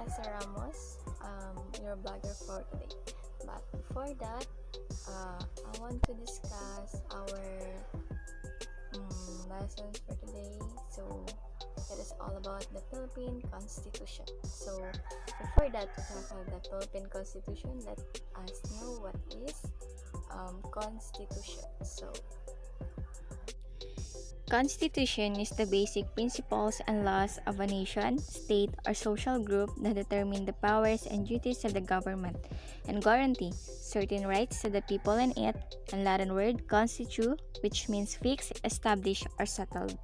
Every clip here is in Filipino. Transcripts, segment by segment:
Asa Ramos, your blogger for today. But before that, I want to discuss our lessons for today. So it is all about the Philippine Constitution. So before that, to tackle the Philippine Constitution, let us know what is Constitution. So Constitution is the basic principles and laws of a nation, state, or social group that determine the powers and duties of the government and guarantee certain rights to the people in it, and Latin word constitu, which means fix, establish, or settled.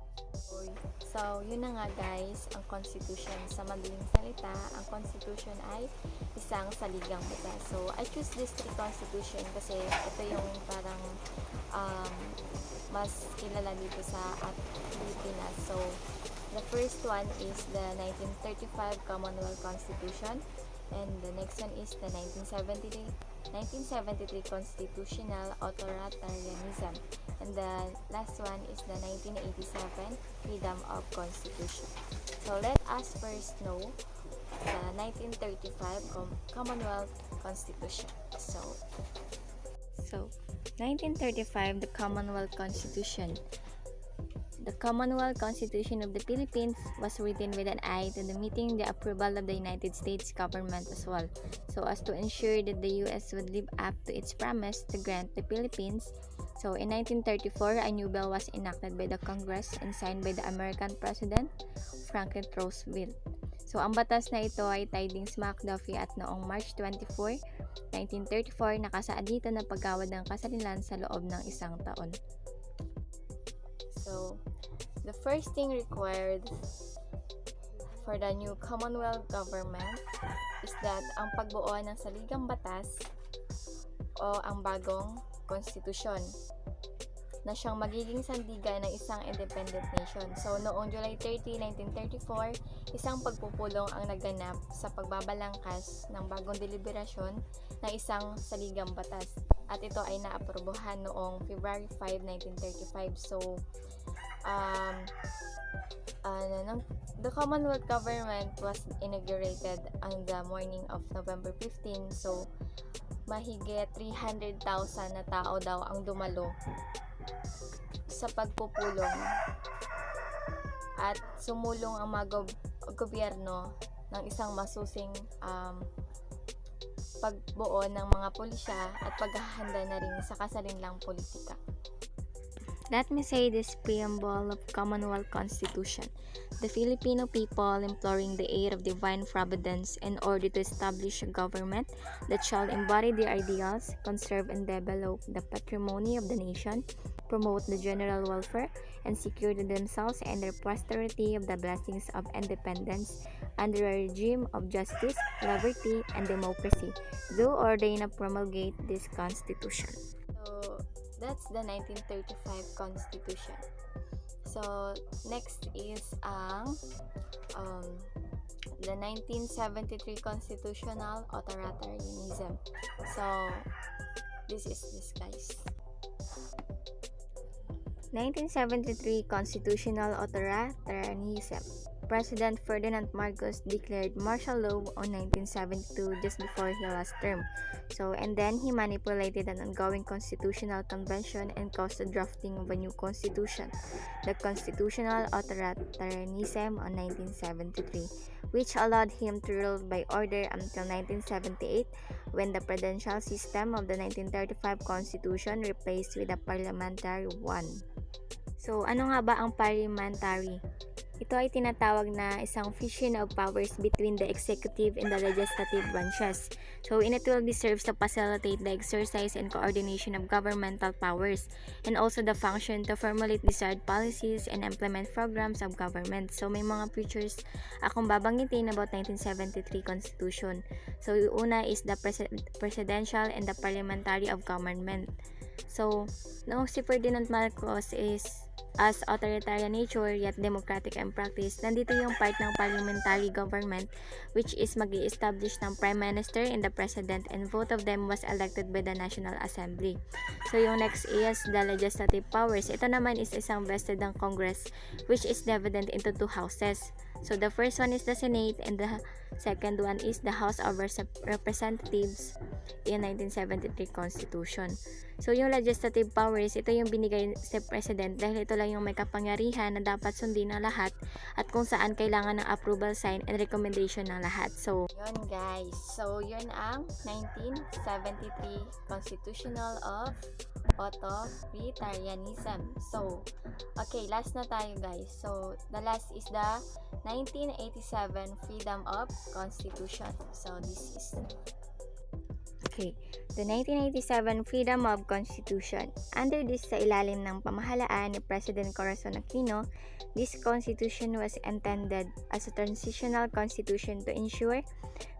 So, yun na nga guys, ang Constitution. Sa madaling salita, ang Constitution ay isang saligang batas. So, I choose this 3 Constitution kasi ito yung parang mas kilala dito sa Pilipinas. So, the first one is the 1935 Commonwealth Constitution, and the next one is the 1973 Constitutional Authoritarianism, and the last one is the 1987 Freedom of Constitution. So let us first know the 1935 Commonwealth Constitution. So 1935, the Commonwealth Constitution. The Commonwealth Constitution of the Philippines was written with an eye to the meeting the approval of the United States government as well, so as to ensure that the U.S. would live up to its promise to grant the Philippines. So in 1934, a new bill was enacted by the Congress and signed by the American President Franklin Roosevelt. So ang batas na ito ay tiding smack dab at noong March 24, 1934, nakasaad dito na paggawad ng kasalinlan sa loob ng isang taon. So, the first thing required for the new Commonwealth government is that ang pagbuo ng saligang batas o ang bagong konstitusyon na siyang magiging sandigan ng isang independent nation. So, noong July 30, 1934, isang pagpupulong ang naganap sa pagbabalangkas ng bagong deliberasyon ng isang saligang batas. At ito ay naaprobohan noong February 5, 1935. So, the Commonwealth government was inaugurated on the morning of November 15. So, mahigit 300,000 na tao daw ang dumalo sa pagpupulong at sumulong ang mga gobyerno ng isang masusing pagbuo ng mga pulisya at paghahanda na rin sa kasalinlang politika. Let me say this preamble of Commonwealth Constitution. The Filipino people imploring the aid of divine providence in order to establish a government that shall embody their ideals, conserve and develop the patrimony of the nation, promote the general welfare, and secure to themselves and their posterity of the blessings of independence under a regime of justice, liberty, and democracy, do ordain and promulgate this Constitution. So, that's the 1935 Constitution. So, next is ang the 1973 Constitutional Authoritarianism. So, this is this guys. 1973 Constitutional Authoritarianism. President Ferdinand Marcos declared martial law on 1972 just before he lost term. So, and then he manipulated an ongoing constitutional convention and caused the drafting of a new constitution, the Constitutional Authoritarianism on 1973, which allowed him to rule by order until 1978, when the presidential system of the 1935 Constitution replaced with a parliamentary one. So, ano nga ba ang parliamentary? Ito ay tinatawag na isang fusion of powers between the executive and the legislative branches. So, it will be serves to facilitate the exercise and coordination of governmental powers, and also the function to formulate desired policies and implement programs of government. So, may mga features akong babanggitin about 1973 Constitution. So, yung una is the presidential and the parliamentary of government. So, noong si Ferdinand Marcos is as authoritarian nature yet democratic in practice, nandito yung part ng parliamentary government, which is mag-i-establish ng Prime Minister and the President, and both of them was elected by the National Assembly. So yung next is the legislative powers. Ito naman is isang vested ng Congress, which is divided into 2 houses. So the first one is the Senate, and the Second one is the House of Representatives in 1973 Constitution. So, yung legislative powers, ito yung binigay sa President dahil ito lang yung may kapangyarihan na dapat sundin ng lahat at kung saan kailangan ng approval sign and recommendation ng lahat. So, yun guys. So, yun ang 1973 Constitutional of Authoritarianism. So, okay, last na tayo guys. So, the last is the 1987 Freedom of Constitution. So, this is okay, the 1987 Freedom of Constitution. Under this, sa ilalim ng pamahalaan ni President Corazon Aquino, this constitution was intended as a transitional constitution to ensure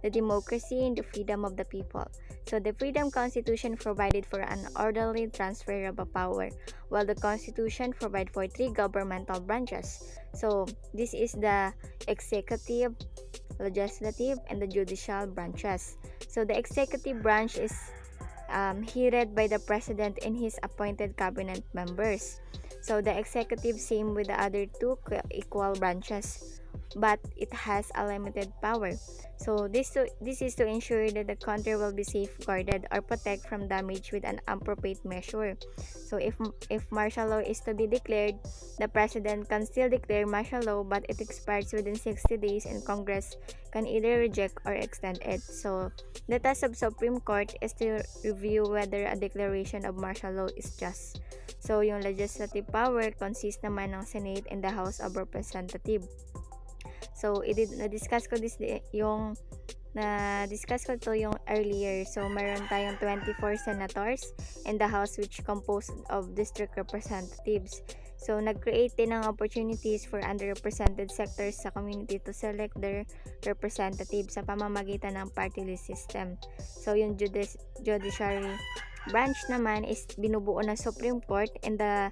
the democracy and the freedom of the people. So the Freedom Constitution provided for an orderly transfer of power, while the Constitution provided for 3 governmental branches. So this is the executive, legislative, and the judicial branches. So the executive branch is headed by the president and his appointed cabinet members. So the executive same with the other 2 equal branches, but it has a limited power. So this is to ensure that the country will be safeguarded or protect from damage with an appropriate measure. So if martial law is to be declared, the president can still declare martial law, but it expires within 60 days and Congress can either reject or extend it. So the task of Supreme Court is to review whether a declaration of martial law is just. So yung legislative power consists naman ng Senate and the House of Representatives. So, na-discuss ko yung earlier. So, meron tayong 24 senators in the House which composed of district representatives. So, nag-create din ng opportunities for underrepresented sectors sa community to select their representatives sa pamamagitan ng party list system. So, yung judiciary branch naman is binubuo ng Supreme Court and the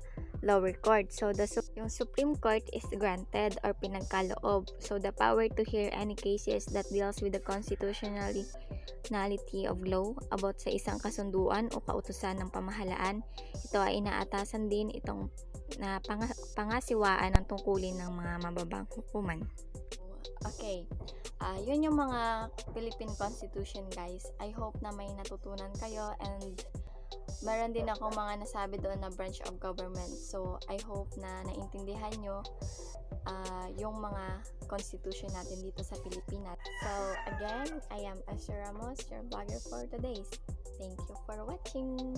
lower court. So, yung Supreme Court is granted or pinagkaloob. So, the power to hear any cases that deals with the constitutionality of law about sa isang kasunduan o kautusan ng pamahalaan. Ito ay inaatasan din itong na pangasiwaan ng tungkulin ng mga mababang hukuman. Okay. Yun yung mga Philippine Constitution guys. I hope na may natutunan kayo and meron din ako mga nasabi doon na branch of government. So, I hope na naintindihan nyo yung mga constitution natin dito sa Pilipinas. So, again, I am Esther Ramos, your blogger for today. Thank you for watching.